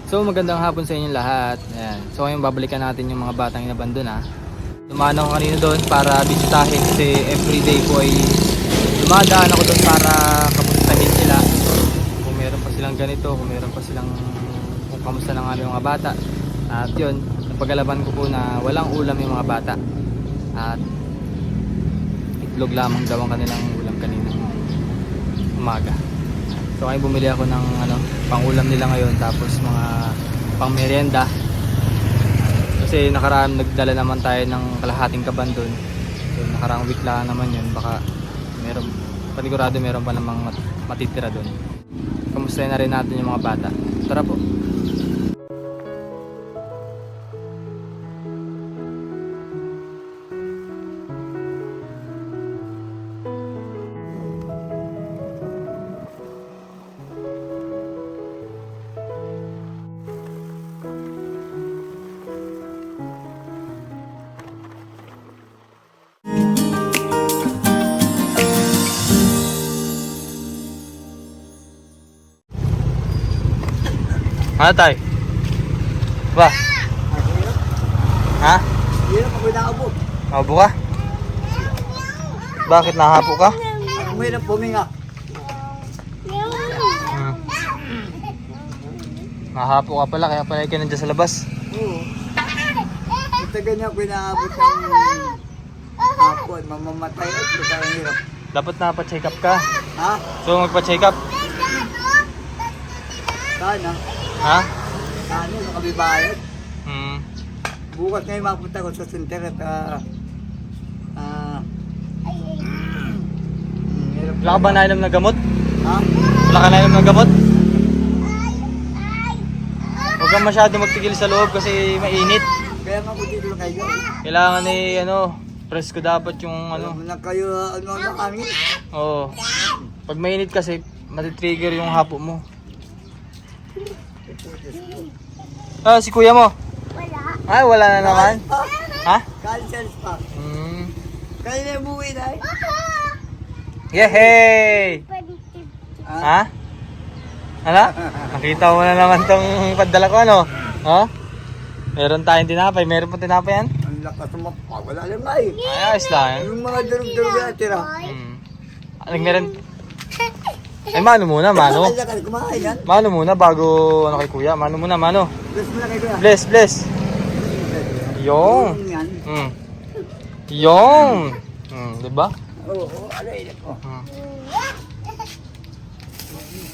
So magandang hapon sa inyong lahat. Ayan. So ngayon babalikan natin yung mga batang inabandon ha. Dumaan ako kanina doon para bisitahin kasi everyday ko ay dumadaan ako doon para kamustahin sila. Kung meron pa silang ganito, kung meron pa silang kung kamusta ng aming mga bata. At yun, napagalaban ko po na walang ulam yung mga bata. At itlog lamang daw ang kanilang ulam kaninang umaga. So ngayon bumili ako ng pang-ulam nila ngayon tapos mga pang-merienda. Kasi nakaraan nagdala naman tayo ng kalahating kaban doon. So nakaraang week lang naman yun. Baka meron, panigurado meron pa namang matitira doon. Kamustahin na rin natin yung mga bata. Tara po. Ano tayo? Ba? Ha? Hindi na pag naabo. Abo ka? Bakit nahapo ka? Ang hirap puminga. Nahapo ka pala kaya pala ikaw nandiyan sa labas. Oo. Ito ganyan ko inaabot ng hapon. Mamamatay at parang hirap. Dapat napacheck up ka. Ha? So magpa-check up. Sana. Ha? Sana nakabibayad. Bukas ngayon mapunta ko sa center at hirap. Wala ka ba nainom na gamot? Ha? Wala ka nainom na gamot? Huwag kang masyado magtigil sa loob kasi mainit. Kaya nga ko dito lang kayo. Kailangan presko dapat yung Alam na kayo ano kami. Oo. Pag mainit kasi matitrigger yung hapo mo. Ah, si kuya mo? Wala. Ay, wala na naman. Ha? Cancels pa. Kaya na umuwi na eh. Yehey! Ha? Ano? Nakita mo na naman tong padala ko Ha? Meron tayong tinapay. Meron pa tinapay yan? Ang lakas mo pa. Wala lang nga eh. Ay, ayos lang. Yung mga durug-durug na tira. Meron... Ay, mano muna, mano. Ang lakas kumain yan. Mano muna bago kay kuya. Mano muna, mano. Bless mo na kayo. Bless, bless. Yung. Yan. Yung. Diba? Oo, aray ko.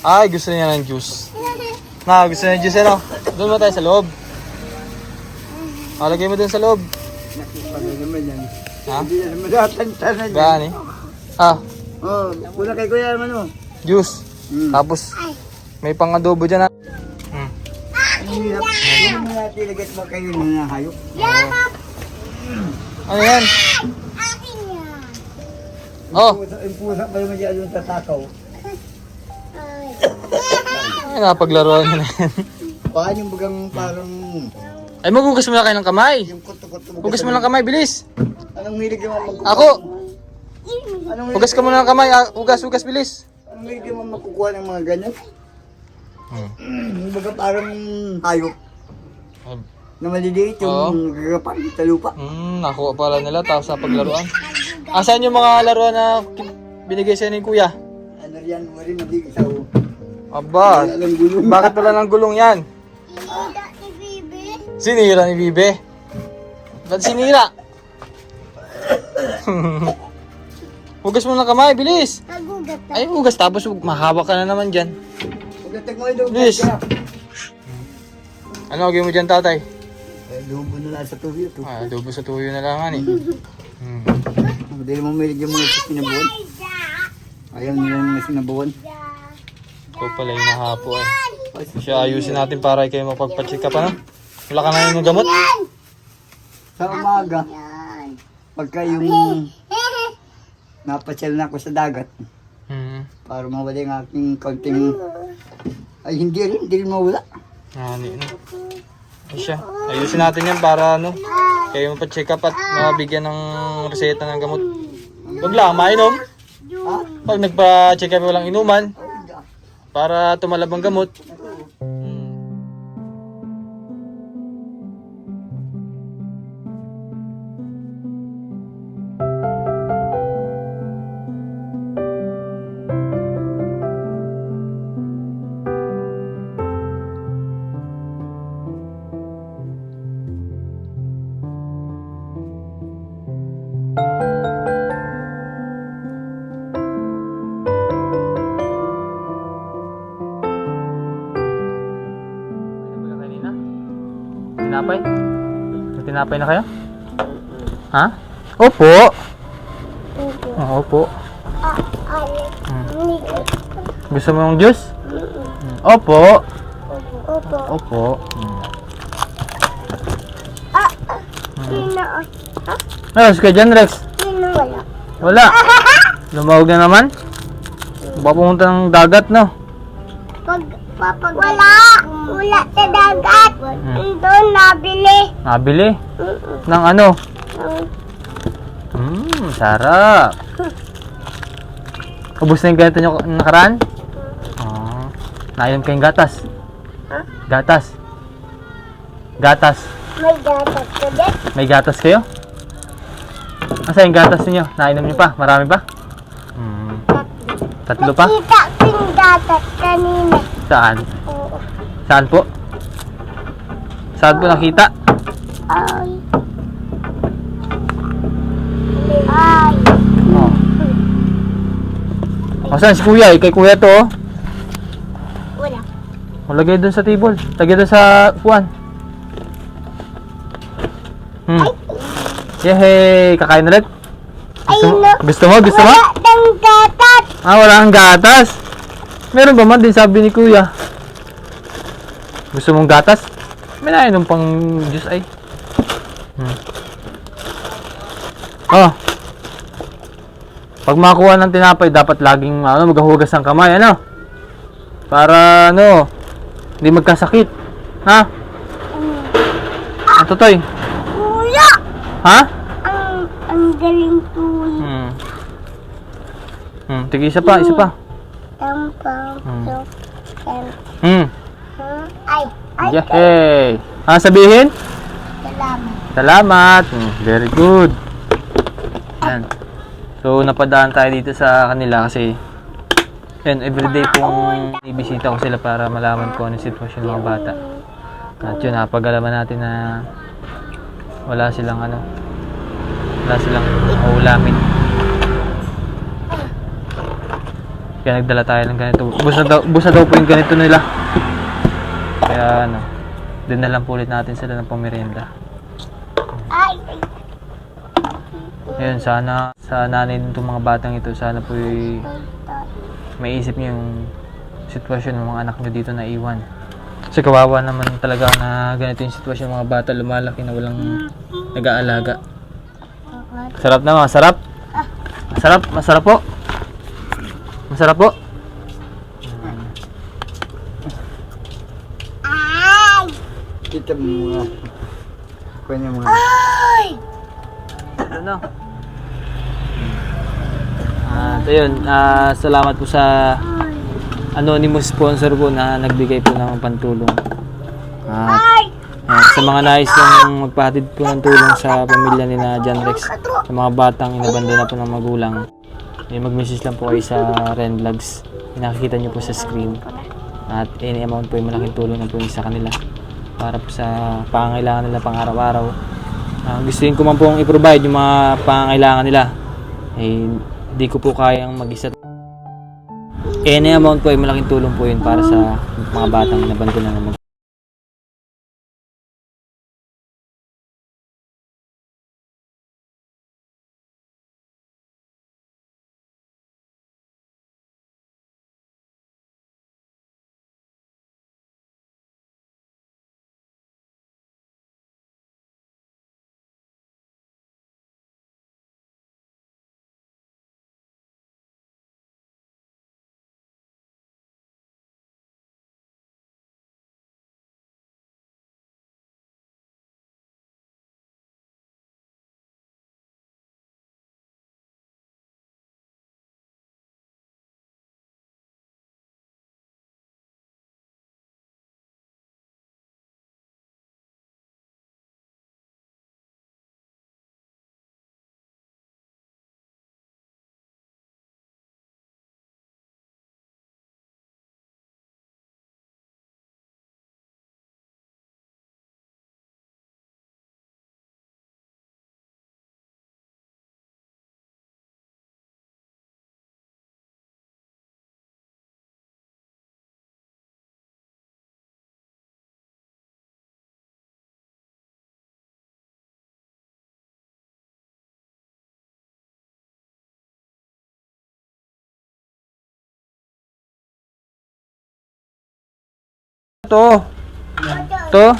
Ay, gusto niya ng juice. Gusto niya ng juice, Doon mo tayo sa loob. Lagay mo doon sa loob. Nakipag naman yan. Ha? Hindi na madatantanan yan. Gani? Oo, kuna kay kuya naman Juice. Tapos, may pang-adobo dyan, Ang hirap. Hindi mo natin ilagay mo kayo ng hayop. Ano yan? Akin yan. Oh. Yung pusa pa naman dyan yung tatakaw. Ay, napaglaruan nyo na yan. Paano yung bagang parang... Ay, maghugas mo na kayo ng kamay. Yung kuto-kuto. Hugas mo ng kamay, bilis. Anong hilig yung magkukuha? Ako. Anong Hugas ka muna ng kamay. Hugas, bilis. Anong hilig yung makukuha ng mga ganyan? Yung baga parang hayop. Na maliliit yung gagapan sa lupa. Nakuha pala nila tapos sa paglaruan. Asan yung mga laruan na binigay sa'yo ni kuya? Ano yan, mo rin nabigay sa Aba, walang gulong. bakit wala ng gulong yan? Ida ni Bibi. Sinira ni Bibe. Ba't sinira? Hugas mo ng kamay, bilis. Nagugat na. Ay, hugas tapos mahawak ka na naman dyan. Pagdating mo yung Please. Ano gawin mo dyan, tatay? lubo na lang sa tuyo to. Adobo sa tuyo na lang, Dahil mo may yung mga sinabuan. Ayaw nila mga sinabuan. Ikaw pala yung nahapo Siya ayusin natin para kayo mapagpa-check up, Wala ka na yung gamot? Sa umaga, Yan. pagka yung napasyal na ako sa dagat, para mawala yung aking kaunting, ay hindi rin mawala. Siya. Ayusin natin yan para kayo mapa-check up at mabigyan ng reseta ng gamot. Huwag lang mainom. Pag nagpa-check up walang inuman para tumalab ang gamot. Tinapay na kayo? Ha? Opo. Opo. Gusto mo yung juice? Opo. Opo. Opo. Sino? Ayos ka dyan, Rex. Sino? Wala. Wala. Lumawag na naman. Papunta ng dagat, no? Wala. Wala sa dagat. Doon nabili. Nabili? Ng ano? Sarap. Ubus na yung ganito nyo nakaraan? Oh. Nainom kayong gatas? Gatas? Gatas? May gatas ko din. May gatas kayo? Asa yung gatas niyo? Nainom niyo pa? Marami pa? Tatlo pa? Nakita ko yung gatas kanina. Saan? Oo. Saan po? Saan po nakita? Ay. Ay. Oh. O saan si kuya? Kay kuya to oh. Wala. O lagay dun sa table. Lagay dun sa upuan. Yehey! Kakain ulit? Gusto mo? Ay, no. Gusto mo? Gusto mo? Wala ng gatas. Ah, wala kang gatas. Meron ba man din sabi ni kuya? Gusto mong gatas? May nainom pang juice ay. Oh. Pag makuha ng tinapay, dapat laging maghuhugas ng kamay, ano? Para hindi magkasakit. Ha? Ang totoy. Kuya. Ha? Ang galing tuloy. Tige isa pa, isa pa. Tampang. Ay. Ay. Yehey! Sabihin? Salamat. Salamat. Very good. Yan. So, napadaan tayo dito sa kanila kasi yan, everyday pong ibisita ko sila para malaman ko ano yung sitwasyon ng mga bata. At yun, napag-alaman natin na wala silang ulamin. Kaya nagdala tayo ng ganito. Busa daw po yung ganito nila. Kaya din na lang po ulit natin sila ng pamerienda. Ay. Ayun, sana sa nanay nitong mga batang ito, sana po maisip niyo yung sitwasyon ng mga anak niyo dito na iwan. Kasi kawawa naman talaga na ganito yung sitwasyon ng mga bata lumalaki na walang nag-aalaga. Sarap na, masarap. Masarap, masarap po. Masarap po. Ay. Kita mo mga kanya mga Ay. Ano? At ayun, salamat po sa anonymous sponsor po na nagbigay po ng pantulong. Ay. Sa mga nais lang magpahatid po ng tulong sa pamilya ni na John Rex, sa mga batang inabandona po ng magulang, mag-message lang po kayo sa Ren Vlogs. Nakikita nyo po sa screen. At any amount po yung malaking tulong na po yung sa kanila para po sa pangangailangan nila pang araw-araw. Gustuin ko man pong i-provide yung mga pangangailangan nila. Hindi ko po kayang mag-isa. Any amount po ay malaking tulong po yun para sa mga batang inabandona ng magulang. Ito. Ito.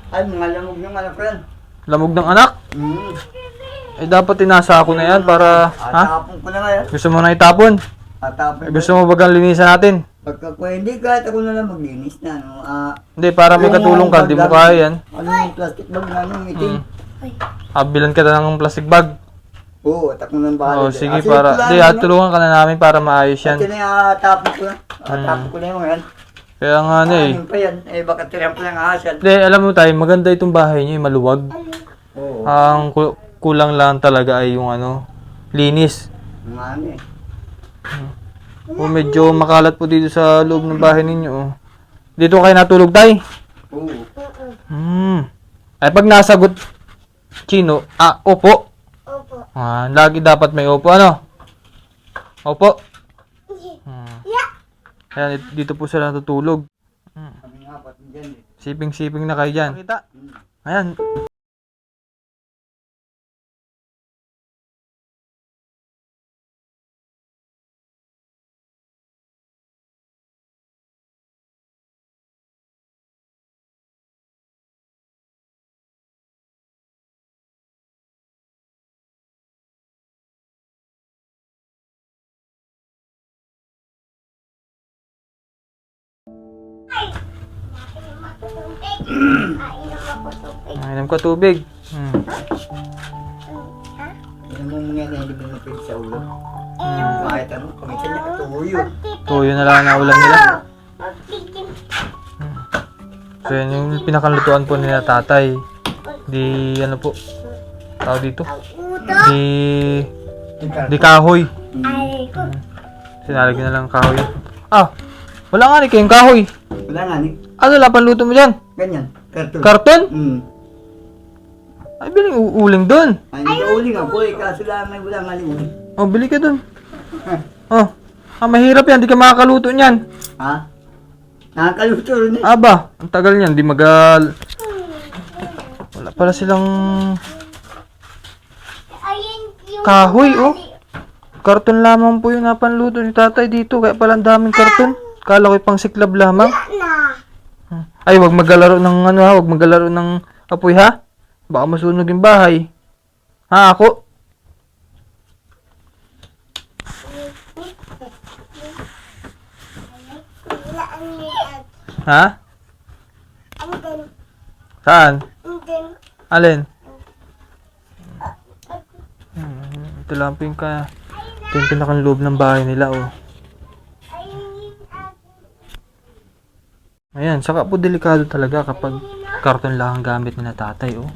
Ay, mga lamog ng anak ko yan. Lamog ng anak. Hmm. Eh, dapat tinasa ako na yan para... Ha? Atapon ko na nga yan. Gusto mo na itapon? Atapon Eh, gusto mo bagang linisan natin? Pagka hindi, kahit ako na lang maglinis na. Ano, Hindi, para may katulong ka. Di mo kaya yan. Ano yung plastic bag na ano, yung itim? Bilan ka na ng plastic bag. Oo, at ako nang bahala. Oh, sige, para... Di, tulungan ka na namin para maayos yan. At yun yung atapon ko na. Atapon ko na yung yan. Kaya nga na eh. Ano pa yan? Eh, baka tirihan pa ng asal. Hindi, alam mo tayo, maganda itong bahay niyo, maluwag. Oo. Ang kulang lang talaga ay yung ano, linis. Mga ano eh. O medyo makalat po dito sa loob ng bahay ninyo. Oh. Dito kayo natulog tay? Oo. Ay pag nasagot, Chino, opo. Opo. Lagi dapat may opo, ano? Opo. Yeah. Ayan, dito po sila natutulog. Kami nga pati dyan eh. Siping-siping na kayo dyan. Kita. Ayan. Inom ka tubig. Yan mo mga na hindi mo napili sa ulo. Kahit ano, paminsan niya katuyo. Tuyo na lang na ulam nila. So yan yung pinakalutuan po nila tatay. Di ano po. Tawag dito. Di kahoy. Sinalagyan na lang kahoy. Wala nga ni kayong kahoy. Wala nga ni. Ano lapan luto mo dyan? Ganyan. Karton. Karton? Hmm. Ay, biling uuling doon. Ay, hindi ka uling ako eh. Kaso lang may wala nga ni uling. Bili ka doon. Mahirap yan. Di ka makakaluto niyan. Ha? Nakakaluto rin eh. Aba, ang tagal niyan. Di magal... Wala pala silang... Kahoy, oh. Karton lamang po yung napanluto ni tatay dito. Kaya pala ang daming karton. Kala ko'y pang siklab lamang. Ay, wag maglalaro ng ano ha. Wag maglalaro ng apoy ha. Baka masunog yung bahay. Ha, ako? Ha? Saan? Alin? Ito lang po yung ito yung pinakang loob ng bahay nila, oh. Ayan, saka po delikado talaga kapag karton lang ang gamit nila tatay, oh.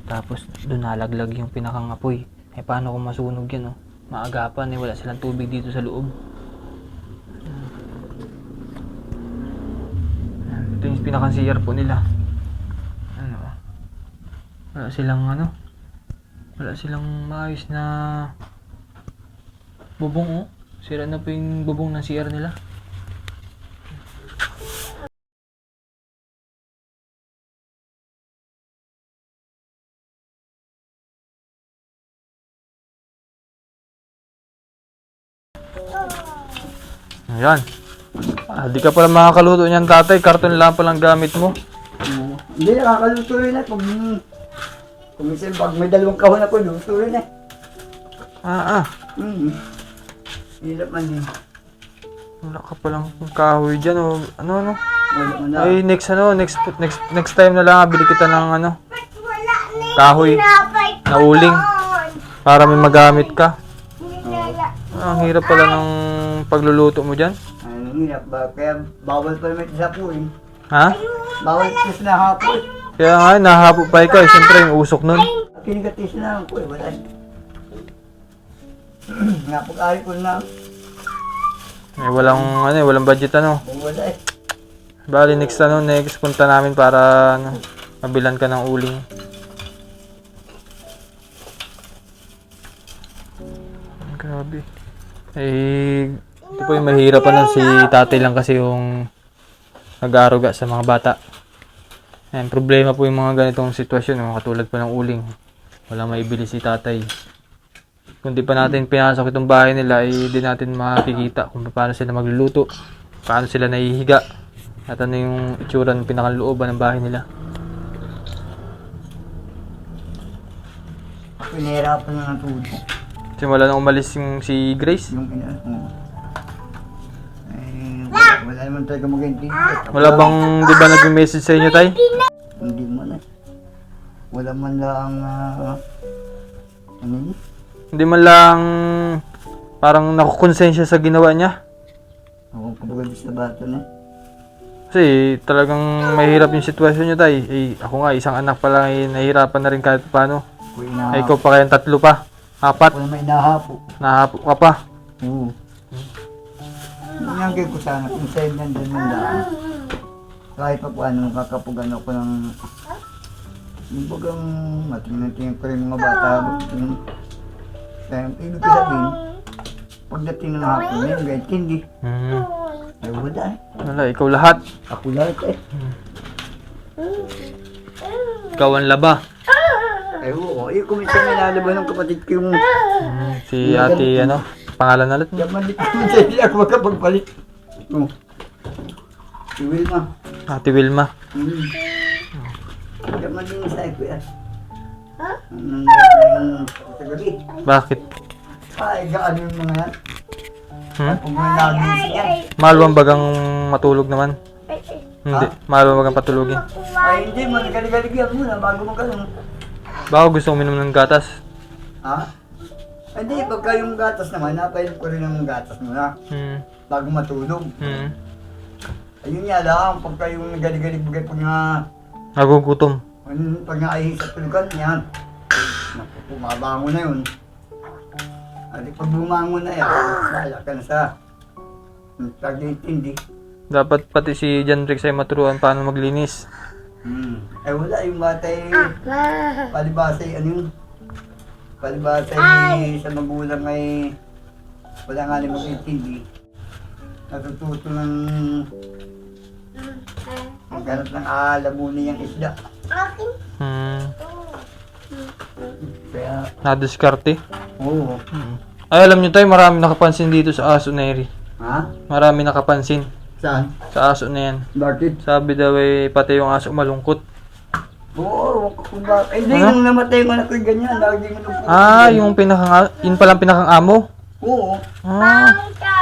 Tapos doon nalaglag yung pinakang apoy. Eh paano kung masunog yan, oh? Maagapan, eh wala silang tubig dito sa loob. Ito yung pinakang CR po nila. Ano? Wala silang maayos na bubong, oh. Sira na po yung bubong ng CR nila. Ayan. Di ka pala makakaluto niyan tatay. Karton lang palang gamit mo. Hindi, nakakaluto rin eh. Kung minsan pag may dalawang kahon ako, luto rin eh. Hirap man din. Wala ka palang kahoy dyan, oh. Ano? Wala man na. Ay, next time na lang, bili kita ng kahoy na uling para may magamit ka. Ang hirap pala ng pagluluto mo dyan. Ang hirap ba? Kaya bawal pa naman sa puwing. Ha? Bawal tis na hapon. Kaya nga, nahapo pa ikaw. Siyempre, yung usok nun. Kinigatis na lang po eh. Wala. Napag-ari ko na. Walang budget ano. Wala eh. Bali, next punta namin para mabilan ka ng uling. Grabe. Ito po yung mahirapan nun si tatay lang kasi yung nag-aaruga sa mga bata. Ayan, problema po yung mga ganitong sitwasyon, katulad po ng uling. Wala maibili si tatay. Kung di pa natin pinasok itong bahay nila, di natin makikita kung paano sila magluluto, paano sila nahihiga. At ano yung itsura ng pinakalooban ng bahay nila. Pinahirapan na ng tulog. Simula nang umalis yung si Grace. Yung wala naman tayo mag-intindi. Wala bang, di ba nag-message sa inyo, tay? Hindi man eh. Wala man lang, ano yun? Hindi man lang parang nakukonsensya sa ginawa niya. Ako kabagal sa bata na. Kasi talagang mahirap yung sitwasyon niyo, tay. Eh, ako nga, isang anak pa lang, eh, nahihirapan na rin kahit paano. Ay, ikaw pa kayang 3 pa. 4. Ako naman inahapo. Nahapo ka pa. Oo. Nangyagay ko sana kung sa'yo nandun man daan. Kahit pa paano kakapugan ako ng... Yung bagang matingin-tingin ko rin mga bata. Kaya ibig ko sabihin, pagdating ng hapon na yung kahit hindi. Ay wala eh. Wala, ikaw lahat. Ako lahat eh. Ikaw ang laba. Ay oo, eh kung minsan nilalaban ng kapatid ko yung... Si ate, ano, pangalan na ulit mo? Yaman dito, hindi ako makapagpalit. Oo. Si Wilma. Ate Wilma. Yaman din sa ko yan. Sa gabi. Bakit? Ay, gaano yung mga yan? At kung may nagising yan. Mahal bang bagang matulog naman? Hindi. Mahal bang bagang patulogin? Ay hindi, magalig-galigyan muna bago magkaroon. Baka gusto uminom ng gatas. Ha? Ay, hindi, pagka yung gatas naman, napainom ko rin ng gatas muna bago matulog. Ayun nga lang, pagka yung galig-galig bagay pag nga Nagugutom. pag naihi sa tulugan, yan. Naku, bumabangon na yun. At pag bumangon na yan, wala ka na sa pag-intindi. Dapat pati si John Rex ay maturuan paano maglinis. Ay wala, yung bata ay palibasay, ano yun? Palibasay sa magulang ay wala nga rin mag-intindi. Natututo ng maghanap ng aalamunin yung isda. Kaya, Nadiskarte. oo. Ay, alam nyo tayo, marami nakapansin dito sa aso na eri. Ha? Marami nakapansin Saan? sa aso na yan. Bakit? Sabi daw eh, pati yung aso malungkot. Oo, kung bakit. Ay, hindi, nung namatay yung anak ko ganyan, lagi mo nung Ah, yung yun palang pinakang amo. Oo. Ah,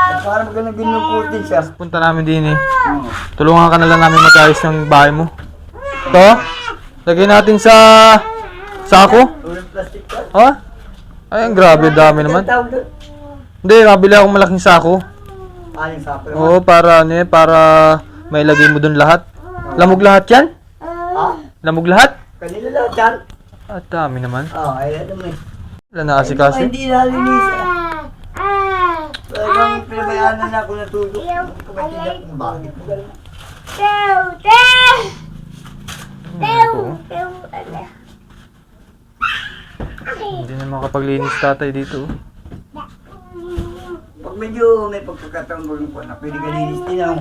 At parang ganun ginukutin siya. punta namin din eh. Oo. Tulungan ka na lang namin mag-ayos ng bahay mo. Ito, lagay natin sa sako. Ulang plastic ka? Ha? Ay, ang grabe, dami naman. Tawag doon? Hindi, nabili akong malaking sako. Aling sapo naman. Oo, para ano eh, para may lagay mo dun lahat. Lamog lahat yan? Ha? Lamog lahat? Kanila lahat yan? At dami naman. Oo, ay alam mo eh. Wala na kasi kasi. Hindi nalinisan. Talagang pinabayaanan na ako natulog. Kumatidak mo bakit mo ganun? Hindi na makapaglinis tatay dito. Pag medyo may pagkakataon mo rin po na pwede ka linis din ako.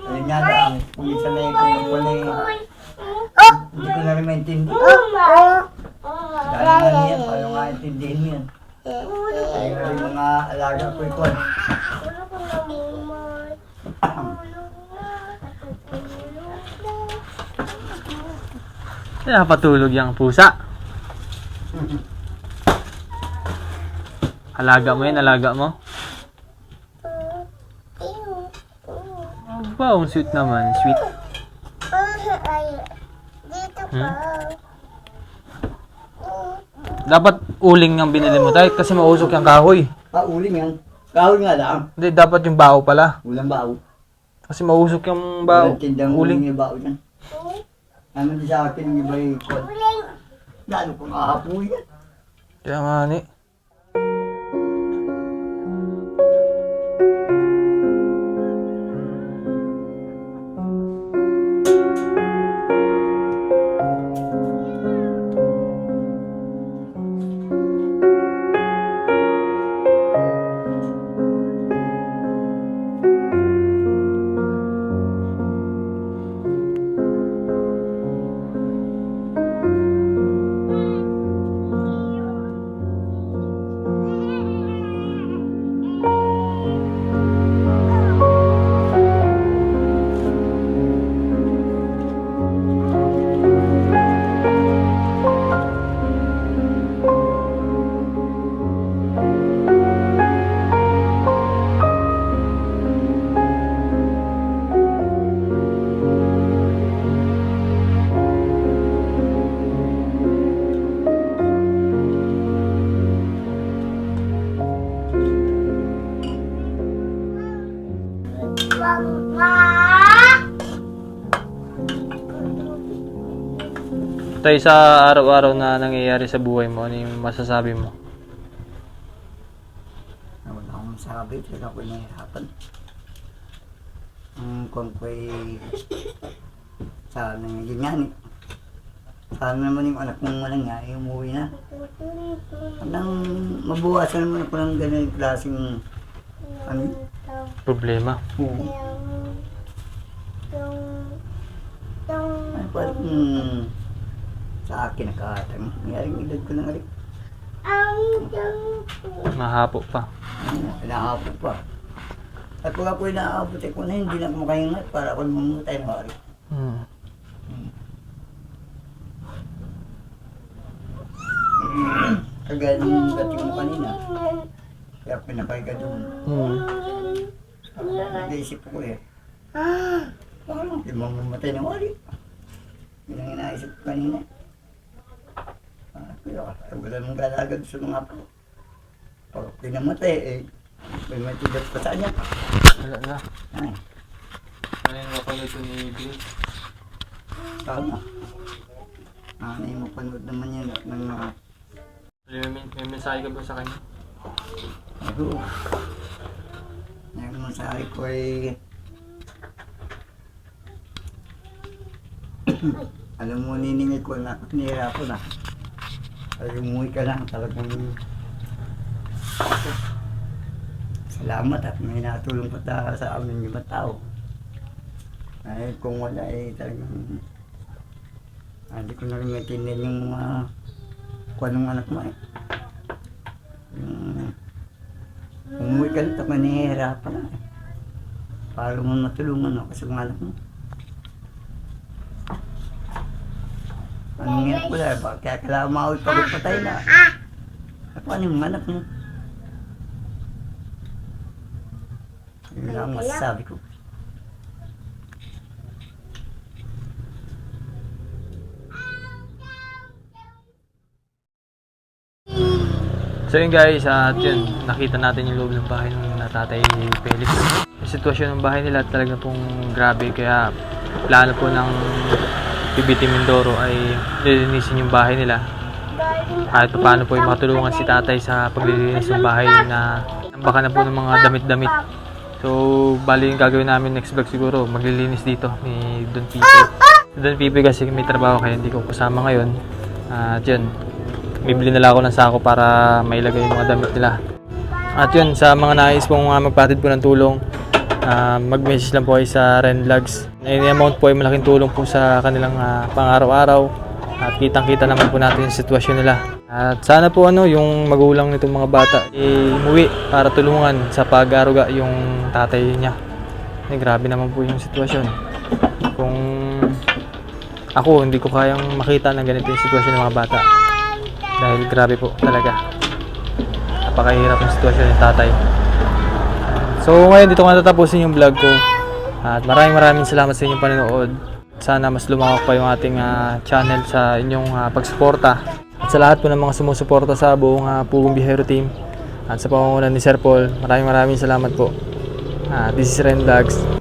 Ayun nga lang, kung minsan na yung pala hindi ko na rin maintindi. Dahil nga niyan, paano nga intindihin mo yan? Kaya nga rin mga alaga ko ito. Kaya patulog yung pusa. Alaga mo yan, alaga mo. Aba, ang sweet naman, sweet. Dapat uling ang binili mo tayo kasi mausok yung kahoy. Uling yan. Kahoy nga lang. Hindi, dapat yung bao pala. Ulang bao. Kasi mausok yung bao. Walang tindang Uling. uling yung bao yan. Ano din sa akin yung iba yung kwan. Lalo kung ahapoy yan. Kaya nga ni. Tayo sa araw-araw na nangyayari sa buhay mo, ano yung masasabi mo? Wala akong masabi, talaga ako nahihirapan. Kung ko'y sana yun yan eh. Sana naman yung anak mong walang nga, umuwi na. Hanggang mabuwasan naman ako ng ganun klaseng ano yun? Problema. Oo. Ano pa sa akin nakatang nangyari edad ko lang rin. Mahapo pa. Inaabot pa. At pag ako'y naaabot ko na hindi na ako makahingat para ako mamatay na rin. Hmm. Kagaya ng dating mo kanina. Kaya pinapay ka doon. Naisip ko eh. Parang hindi mo mamatay na rin. Yun ang inaisip ko kanina. Kaya wala mong galagad sa mga po. Pag pinamatay eh, may matigat pa sa kanya. Wala na. Ay, Ano yung napanood ko ni Bill? tama. Ay, mapanood naman yan at ng mga May mensahe ka ba sa kanya? ako. Yung masahe ko ay alam mo, niningil ko na nahihirapan na. Ay, umuwi ka lang talagang salamat at may natulong pa sa amin yung mga tao. Ay, kung wala eh talagang hindi ko na rin maintindihan yung mga kung anong anak mo eh. Umuwi ka lang tapos nahihirapan na eh. Para mo matulungan ako sa mga anak mo. Anong hirap ko lang, kaya kailangan makawit pagod patay na. Paano yung anak mo? Yun lang ang masasabi ko. So yun guys, at yun, nakita natin yung loob ng bahay ng natatay Felix. Yung sitwasyon ng bahay nila talaga pong grabe, kaya plano po ng PBT Mindoro ay lilinisin yung bahay nila. Kahit paano po yung makatulungan si tatay sa paglilinis ng bahay na baka na po ng mga damit-damit. So bali yung gagawin namin next vlog siguro, maglilinis dito ni Don Pipe. Si Don Pipe kasi may trabaho kaya hindi ko kasama ngayon. At yun, bibili nila ako ng sako para mailagay yung mga damit nila. At yun, sa mga nais pong magpatid po ng tulong, mag-message lang po kayo sa Ren Vlogs. Yung amount po ay malaking tulong po sa kanilang pang-araw-araw. At kitang-kita naman po natin yung sitwasyon nila. At sana po yung magulang nitong mga bata umuwi para tulungan sa pag-aruga yung tatay niya. Grabe naman po yung sitwasyon. Kung ako, hindi ko kayang makita na ganito yung sitwasyon ng mga bata. Dahil grabe po talaga. Napakahirap yung sitwasyon ng tatay. So ngayon dito ko natatapusin yung vlog ko. At maraming salamat sa inyong panonood. Sana mas lumawak pa yung ating channel sa inyong pagsuporta. At sa lahat po ng mga sumusuporta sa buong Pugong Biyahero team. At sa pamumunan ni Sir Paul, maraming salamat po. This is Ren Vlogs.